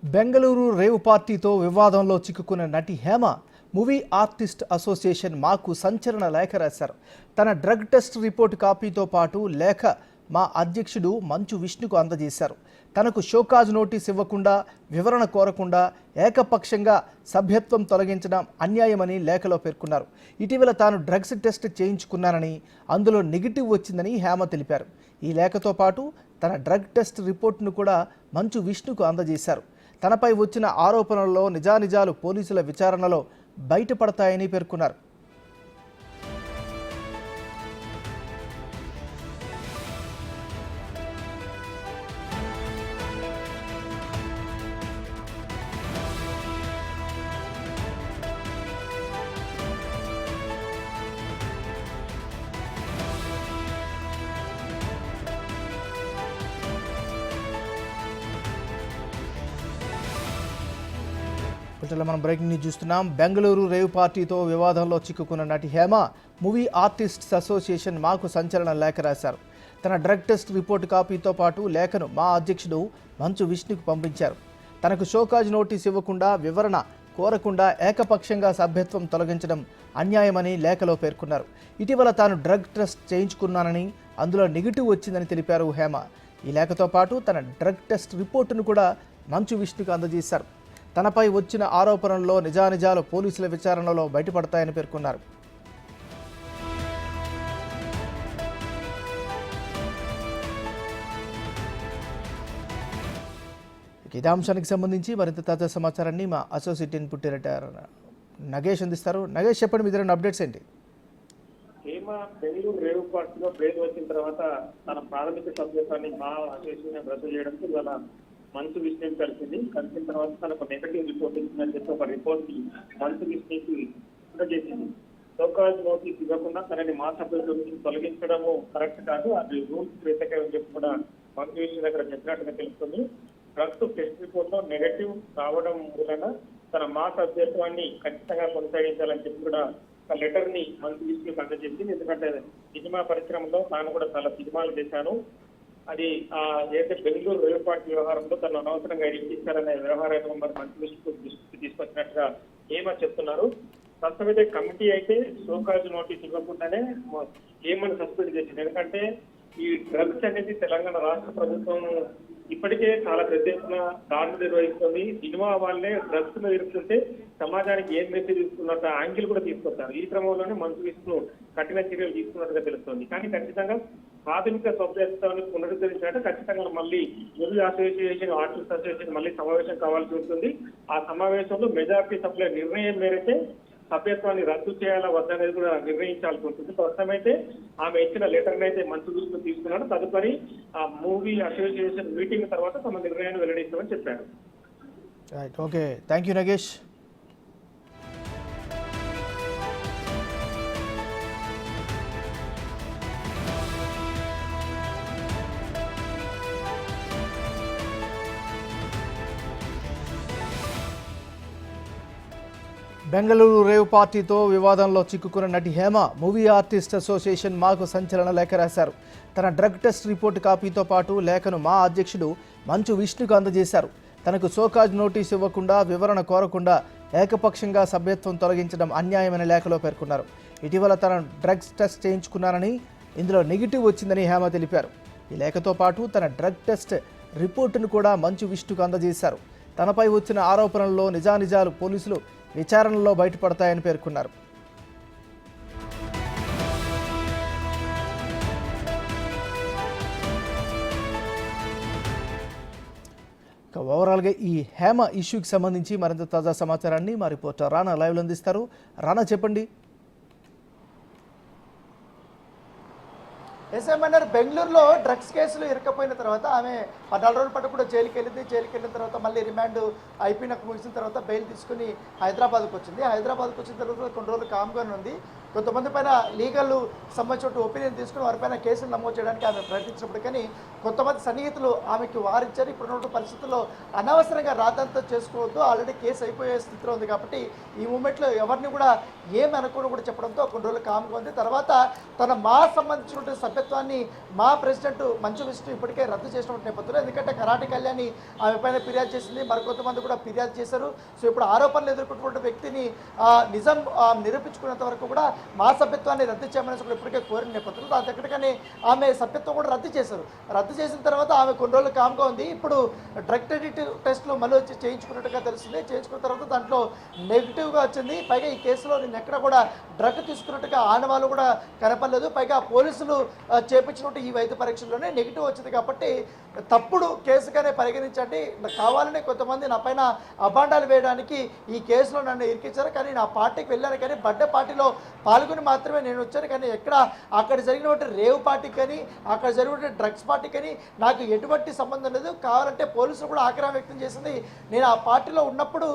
Bengaluru rave పార్టీతో వివాదంలో చిక్కుకున్న నటి హేమ మూవీ ఆర్టిస్ట్ అసోసియేషన్ మాకు సంచలన లేఖ రాశారు. తన డ్రగ్ టెస్ట్ రిపోర్ట్ కాపీతో పాటు లేఖ మా అధ్యక్షుడు మంచు విష్ణుకు అందజేశారు. తనకు షోకాజ్ నోటీస్ ఇవ్వకుండా, వివరణ కోరకుండా ఏకపక్షంగా సభ్యత్వం తొలగించడం అన్యాయమని లేఖలో పేర్కొన్నారు. ఇటీవల తాను డ్రగ్స్ టెస్ట్ చేయించుకున్నానని, అందులో నెగిటివ్ వచ్చిందని హేమ తెలిపారు. ఈ లేఖతో పాటు తన డ్రగ్ టెస్ట్ రిపోర్టును కూడా మంచు విష్ణుకు అందజేశారు. తనపై వచ్చిన ఆరోపణల్లో నిజానిజాలు పోలీసుల విచారణలో బయటపడతాయని పేర్కొన్నారు. మనం బ్రేకింగ్ న్యూస్ చూస్తున్నాం. బెంగళూరు రేవ్ పార్టీతో వివాదంలో చిక్కుకున్న నటి హేమ మూవీ ఆర్టిస్ట్స్ అసోసియేషన్ మాకు సంచలన లేఖ రాశారు. తన డ్రగ్ టెస్ట్ రిపోర్టు కాపీతో పాటు లేఖను మా అధ్యక్షుడు మంచు విష్ణుకు పంపించారు. తనకు షోకాజ్ నోటీస్ ఇవ్వకుండా, వివరణ కోరకుండా ఏకపక్షంగా సభ్యత్వం తొలగించడం అన్యాయమని లేఖలో పేర్కొన్నారు. ఇటీవల తాను డ్రగ్ టెస్ట్ చేయించుకున్నానని, అందులో నెగిటివ్ వచ్చిందని తెలిపారు హేమ. ఈ లేఖతో పాటు తన డ్రగ్ టెస్ట్ రిపోర్టును కూడా మంచు విష్ణుకు అందజేశారు. తనపై వచ్చిన ఆరోపణల్లో నిజానిజాలు పోలీసుల విచారణలో బయటపడతాయని పేర్కొన్నారు. ఇదే అంశానికి సంబంధించి మరింత తాజా సమాచారాన్ని మా అసోసియేట్ ఇన్పుట్ ఎడిటర్ నగేష్ అందిస్తారు. నగేష్, చెప్పండి, మీ దగ్గర అప్డేట్స్ ఏంటి? హేమ బెంగళూరు రేవ్ పార్టీలో పేరు వచ్చిన తర్వాత తన ప్రాథమిక సభ్యత్వాన్ని మా అసోసియేషన్ రద్దు చేయడంతో ఇవాళ మంచు విష్ణుని కలిసిన తర్వాత తనకు నెగటివ్ రిపోర్ట్ ఇచ్చిందని చెప్పి ఒక రిపోర్ట్ ని మంచు విష్ణుకి అందజేసింది. షోకాజ్ నోటీస్ ఇవ్వకుండా తనని మా సభ్యుల నుంచి తొలగించడము కరెక్ట్ కాదు, అది రూల్స్ వ్యతిరేకం చెప్పి కూడా మంచు విష్ణు దగ్గర చెప్పినట్టుగా తెలుస్తుంది. డ్రగ్స్ టెస్ట్ రిపోర్ట్ లో నెగటివ్ రావడం వలన తన మా సభ్యత్వాన్ని ఖచ్చితంగా కొనసాగించాలని చెప్పి కూడా ఒక లెటర్ ని మంచు విష్ణుకి అందజేసింది. ఎందుకంటే సినిమా పరిశ్రమలో తాను కూడా చాలా సినిమాలు చేశాను, అది ఏదైతే బెంగళూరు రేవ్ పార్టీ వ్యవహారంలో తను అనవసరంగా ఇచ్చారనే వ్యవహారాన్ని మరి మంచి దృష్టికి తీసుకొచ్చినట్టుగా ఏమో చెప్తున్నారు. ప్రస్తుతమైతే కమిటీ అయితే షోకాజ్ నోటీస్ ఇవ్వకుండానే ఏమని సస్పెండ్ చేసింది. ఎందుకంటే ఈ డ్రగ్స్ అనేది తెలంగాణ రాష్ట్ర ప్రభుత్వం ఇప్పటికే చాలా పెద్ద ఎత్తున దాడులు నిర్వహిస్తుంది. సినిమా వాళ్ళే డ్రగ్స్ మీద ఇరుస్తుంటే సమాజానికి ఏం మెసేజ్ ఇస్తున్నట్టు యాంగిల్ కూడా తీసుకొస్తారు. ఈ క్రమంలోనే మంచు విష్ణు కఠిన చర్యలు తీసుకున్నట్టుగా తెలుస్తుంది. కానీ ఖచ్చితంగా ప్రాథమిక సభ్యత్వాన్ని పునరుద్ధరించినట్టు ఖచ్చితంగా మళ్ళీ మూవీ అసోసియేషన్, ఆర్టిస్ట్ అసోసియేషన్ మళ్ళీ సమావేశం కావాల్సి ఉంటుంది. ఆ సమావేశంలో మెజార్టీ సభ్యుల నిర్ణయం మేరకే సభ్యత్వాన్ని రద్దు చేయాలా వద్దనేది కూడా నిర్ణయించాల్సి ఉంటుంది. ప్రస్తుతమైతే ఆమె ఇచ్చిన లెటర్ అయితే మంచు విష్ణు తీసుకున్నాడు. తదుపరి ఆ మూవీ అసోసియేషన్ మీటింగ్ తర్వాత తమ నిర్ణయాన్ని వెల్లడిస్తామని చెప్పారు. Okay, thank you Nagesh. Bengaluru rave పార్టీతో వివాదంలో చిక్కుకున్న నటి హేమ మూవీ ఆర్టిస్ట్ అసోసియేషన్ మాకు సంచలన లేఖ రాశారు. తన డ్రగ్ టెస్ట్ రిపోర్టు కాపీతో పాటు లేఖను మా అధ్యక్షుడు మంచు విష్ణుకు అందజేశారు. తనకు షోకాజ్ నోటీస్ ఇవ్వకుండా, వివరణ కోరకుండా ఏకపక్షంగా సభ్యత్వం తొలగించడం అన్యాయమైన లేఖలో పేర్కొన్నారు. ఇటీవల తన డ్రగ్స్ టెస్ట్ చేయించుకున్నానని, ఇందులో నెగిటివ్ వచ్చిందని హేమ తెలిపారు. ఈ లేఖతో పాటు తన డ్రగ్ టెస్ట్ రిపోర్టును కూడా మంచు విష్ణుకు అందజేశారు. తనపై వచ్చిన ఆరోపణల్లో నిజానిజాలు పోలీసులు విచారణలో బయటపడతాయని పేర్కొన్నారు. ఓవరాల్గా ఈ హేమ ఇష్యూకి సంబంధించి మరింత తాజా సమాచారాన్ని మా రిపోర్టర్ రానా లైవ్లో అందిస్తారు. రానా, చెప్పండి. ఎస్ఎంఎన్ఆర్ బెంగళూరులో డ్రగ్స్ కేసులు ఇరకపోయిన తర్వాత ఆమె 14 రోజుల పాటు కూడా జైలుకి వెళ్ళింది. జైలుకి వెళ్ళిన తర్వాత మళ్ళీ రిమాండ్ అయిపోయినాక ముగిసిన తర్వాత బెయిల్ తీసుకుని హైదరాబాద్కు వచ్చింది. హైదరాబాద్కు వచ్చిన తర్వాత కొన్ని రోజులు కామ్గానే ఉంది. కొంతమంది పైన లీగల్ సంబంధించిన ఒపీనియన్ తీసుకుని వారిపైన కేసులు నమోదు చేయడానికి ఆమె ప్రయత్నించినప్పుడు కానీ కొంతమంది సన్నిహితులు ఆమెకి వారించారు. ఇప్పుడున్న పరిస్థితుల్లో అనవసరంగా రాద్ధాంతం చేసుకోవద్దు, ఆల్రెడీ కేసు అయిపోయే స్థితిలో ఉంది కాబట్టి ఈ మూమెంట్లో ఎవరిని కూడా ఏమి అనుకోని కూడా చెప్పడంతో కొన్ని రోజులు కామ్గా ఉంది. తర్వాత తన మా సంబంధించినటువంటి సభ్యత్వాన్ని మా ప్రెసిడెంట్ మంచు విష్ణు ఇప్పటికే రద్దు చేసినటువంటి నేపథ్యంలో, ఎందుకంటే కరాటి కళ్యాణి ఆమె పైన ఫిర్యాదు చేసింది, మరికొంతమంది కూడా ఫిర్యాదు చేశారు. సో ఇప్పుడు ఆరోపణలు ఎదుర్కొంటున్న వ్యక్తిని నిజం నిరూపించుకునేంత వరకు కూడా మా సభ్యత్వాన్ని రద్దు చేయమని కూడా ఇప్పటికే కోరిన నేపథ్యంలో దాని దగ్గరగానే ఆమె సభ్యత్వం కూడా రద్దు చేశారు. రద్దు చేసిన తర్వాత ఆమె కొన్ని రోజులు కామ్గా ఉంది. ఇప్పుడు డ్రగ్ టెస్ట్లు మళ్ళీ వచ్చి చేయించుకున్నట్టుగా తెలుస్తుంది. చేయించుకున్న తర్వాత దాంట్లో నెగిటివ్గా వచ్చింది. పైగా ఈ కేసులో నేను ఎక్కడ కూడా డ్రగ్ తీసుకున్నట్టుగా ఆనవాళ్ళు కూడా కనపడలేదు. పైగా పోలీసులు చేపించినట్టు ఈ వైద్య పరీక్షల్లోనే నెగిటివ్ వచ్చింది. కాబట్టి తప్పుడు కేసుగానే పరిగణించండి. కావాలనే కొంతమంది నా పైన అబాండాలు వేయడానికి ఈ కేసులో నన్ను ఇరికించారు. కానీ నా పార్టీకి వెళ్ళాను, కానీ బర్త్డే పార్టీలో పాల్గొని మాత్రమే నేను వచ్చాను. కానీ ఎక్కడ అక్కడ జరిగినటువంటి రేవ్ పార్టీకి కానీ అక్కడ జరిగినటువంటి డ్రగ్స్ పార్టీకి కానీ నాకు ఎటువంటి సంబంధం లేదు. కావాలంటే పోలీసులు కూడా ఆగ్రహం వ్యక్తం చేసింది. నేను ఆ పార్టీలో ఉన్నప్పుడు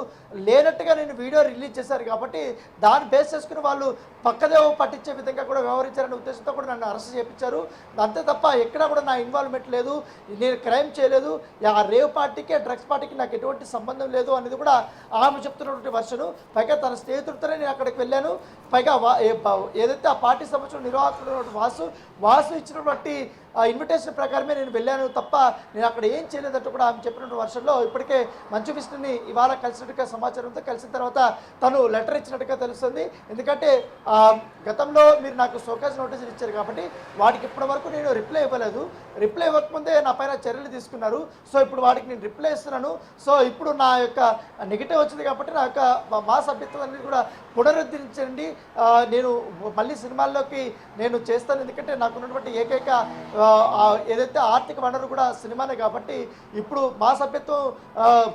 లేనట్టుగా నేను వీడియో రిలీజ్ చేశారు. కాబట్టి దాన్ని బేస్ చేసుకుని వాళ్ళు పక్కదేవ పట్టించే విధంగా కూడా వ్యవహరించారనే ఉద్దేశంతో కూడా నన్ను అరెస్ట్ చేయించారు. అంతే తప్ప ఎక్కడ కూడా నా ఇన్వాల్వ్మెంట్ లేదు, నేను క్రైమ్ చేయలేదు, ఆ రేవ్ పార్టీకి డ్రగ్స్ పార్టీకి నాకు ఎటువంటి సంబంధం లేదు అనేది కూడా ఆమె చెప్తున్నటువంటి వర్షను. పైగా తన స్నేహితుడితోనే నేను అక్కడికి వెళ్ళాను. పైగా ఏదైతే ఆ పార్టీ సంబంధించిన నిర్వాహకుడు వాసు ఇచ్చినటువంటి ఆ ఇన్విటేషన్ ప్రకారమే నేను వెళ్ళాను తప్ప నేను అక్కడ ఏం చేయలేదంటూ కూడా ఆమె చెప్పినటువంటి వర్షంలో ఇప్పటికే మంచు విష్ణుని ఇవాళ కలిసినట్టుగా సమాచారంతో కలిసిన తర్వాత తను లెటర్ ఇచ్చినట్టుగా తెలుస్తుంది. ఎందుకంటే గతంలో మీరు నాకు షోకాజ్ నోటీసులు ఇచ్చారు కాబట్టి వాటికి ఇప్పటి వరకు నేను రిప్లై ఇవ్వలేదు. రిప్లై ఇవ్వకముందే నా పైన చర్యలు తీసుకున్నారు. సో ఇప్పుడు వాటికి నేను రిప్లై ఇస్తున్నాను. సో ఇప్పుడు నా యొక్క నెగిటివ్ వచ్చింది కాబట్టి నా యొక్క మా సభ్యత్వం అనేది కూడా పునరుద్ధరించండి, నేను మళ్ళీ సినిమాల్లోకి నేను చేస్తాను. ఎందుకంటే నాకు ఉన్నటువంటి ఏకైక ఏదైతే ఆర్థిక వనరు కూడా సినిమానే కాబట్టి ఇప్పుడు మా సభ్యత్వం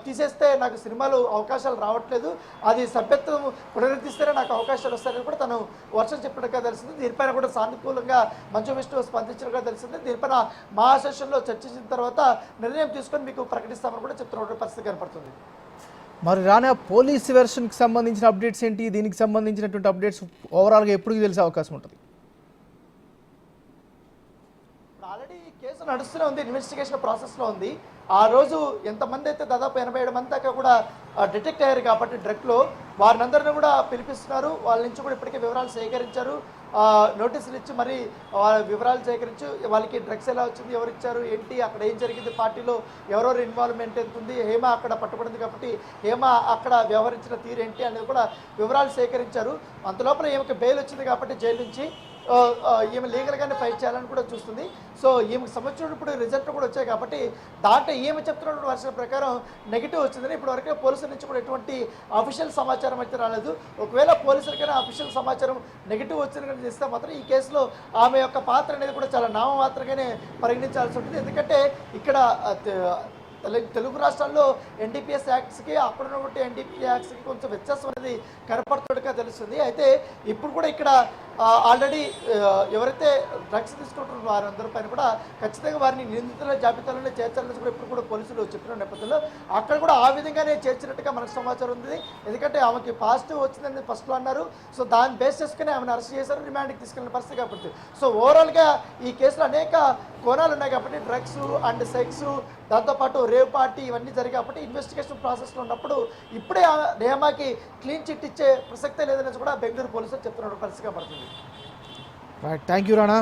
తీసేస్తే నాకు సినిమాలు అవకాశాలు రావట్లేదు. అది సభ్యత్వం పునరుద్ధరిస్తేనే నాకు అవకాశాలు వస్తాయని కూడా తను వర్షం చెప్పినట్టుగా తెలిసింది. దీనిపైన కూడా సానుకూలంగా మంచు విష్ణు స్పందించినట్టుగా తెలిసింది. దీనిపైన మా సెషన్లో చర్చించిన తర్వాత నిర్ణయం తీసుకొని మీకు ప్రకటిస్తామని కూడా చెప్తున్న పరిస్థితి కనపడుతుంది. మరి రానా పోలీస్ వెర్షన్కి సంబంధించిన అప్డేట్స్ ఏంటి, దీనికి సంబంధించినటువంటి అప్డేట్స్ ఓవరాల్గా ఎప్పుడు తెలిసే అవకాశం ఉంటుంది? ఆల్రెడీ కేసు నడుస్తూనే ఉంది, ఇన్వెస్టిగేషన్ ప్రాసెస్లో ఉంది. ఆ రోజు ఎంతమంది అయితే దాదాపు 87 మంది దాకా కూడా డిటెక్ట్ అయ్యారు కాబట్టి డ్రగ్లో వారినందరినీ కూడా పిలిపిస్తున్నారు. వాళ్ళ నుంచి కూడా ఇప్పటికే వివరాలు సేకరించారు, నోటీసులు ఇచ్చి మరి వివరాలు సేకరించి వాళ్ళకి డ్రగ్స్ ఎలా వచ్చింది, ఎవరు ఇచ్చారు, ఏంటి, అక్కడ ఏం జరిగింది, పార్టీలో ఎవరెవరు ఇన్వాల్వ్మెంట్ ఎంత ఉంది, హేమ అక్కడ పట్టుబడింది కాబట్టి హేమ అక్కడ వ్యవహరించిన తీరు ఏంటి అనేది కూడా వివరాలు సేకరించారు. అంతలోపల ఈమెకి బెయిల్ వచ్చింది కాబట్టి జైలు నుంచి ఈమె లీగల్గానే ఫైట్ చేయాలని కూడా చూస్తుంది. సో ఈమెకు సంబంధించిన ఇప్పుడు రిజల్ట్ కూడా వచ్చాయి కాబట్టి దాంట్లో ఈమె చెప్తున్నటువంటి వర్షం ప్రకారం నెగిటివ్ వచ్చిందని ఇప్పుడు వరకు పోలీసుల నుంచి కూడా ఎటువంటి అఫీషియల్ సమాచారం అయితే రాలేదు. ఒకవేళ పోలీసులకైనా అఫీషియల్ సమాచారం నెగిటివ్ వచ్చిందని చేస్తే మాత్రం ఈ కేసులో ఆమె యొక్క పాత్ర అనేది కూడా చాలా నామమాత్రంగానే పరిగణించాల్సి ఉంటుంది. ఎందుకంటే ఇక్కడ తెలుగు రాష్ట్రాల్లో ఎన్డీపీఎస్ యాక్ట్స్కి అక్కడ ఉన్నటువంటి ఎన్డీపీ యాక్ట్స్కి కొంచెం వ్యత్యాసం అనేది కనపడుతున్నట్టుగా తెలుస్తుంది. అయితే ఇప్పుడు కూడా ఇక్కడ ఆల్రెడీ ఎవరైతే డ్రగ్స్ తీసుకుంటున్న వారందరి పైన కూడా ఖచ్చితంగా వారిని నిందితుల జాబితాలోనే చేర్చాలని కూడా ఇప్పుడు కూడా పోలీసులు చెప్పిన నేపథ్యంలో అక్కడ కూడా ఆ విధంగానే చేర్చినట్టుగా మనకు సమాచారం ఉంది. ఎందుకంటే ఆమెకి పాజిటివ్ వచ్చిందని ఫస్ట్లో అన్నారు. సో దాన్ని బేస్ చేసుకుని ఆమెను అరెస్ట్ చేశారు, రిమాండ్కి తీసుకెళ్ళిన పరిస్థితి కాబట్టి. సో ఓవరాల్గా ఈ కేసులో అనేక కోణాలు ఉన్నాయి కాబట్టి డ్రగ్స్ అండ్ సెక్స్, దాంతోపాటు రేవ్ పార్టీ ఇవన్నీ జరిగాయి కాబట్టి ఇన్వెస్టిగేషన్ ప్రాసెస్లో ఉన్నప్పుడు ఇప్పుడే హేమకి క్లీన్ చిట్ ఇచ్చే ప్రసక్తే లేదని కూడా బెంగళూరు పోలీసులు చెప్తున్న పరిస్థితిగా పడుతుంది. Right, thank you Rana.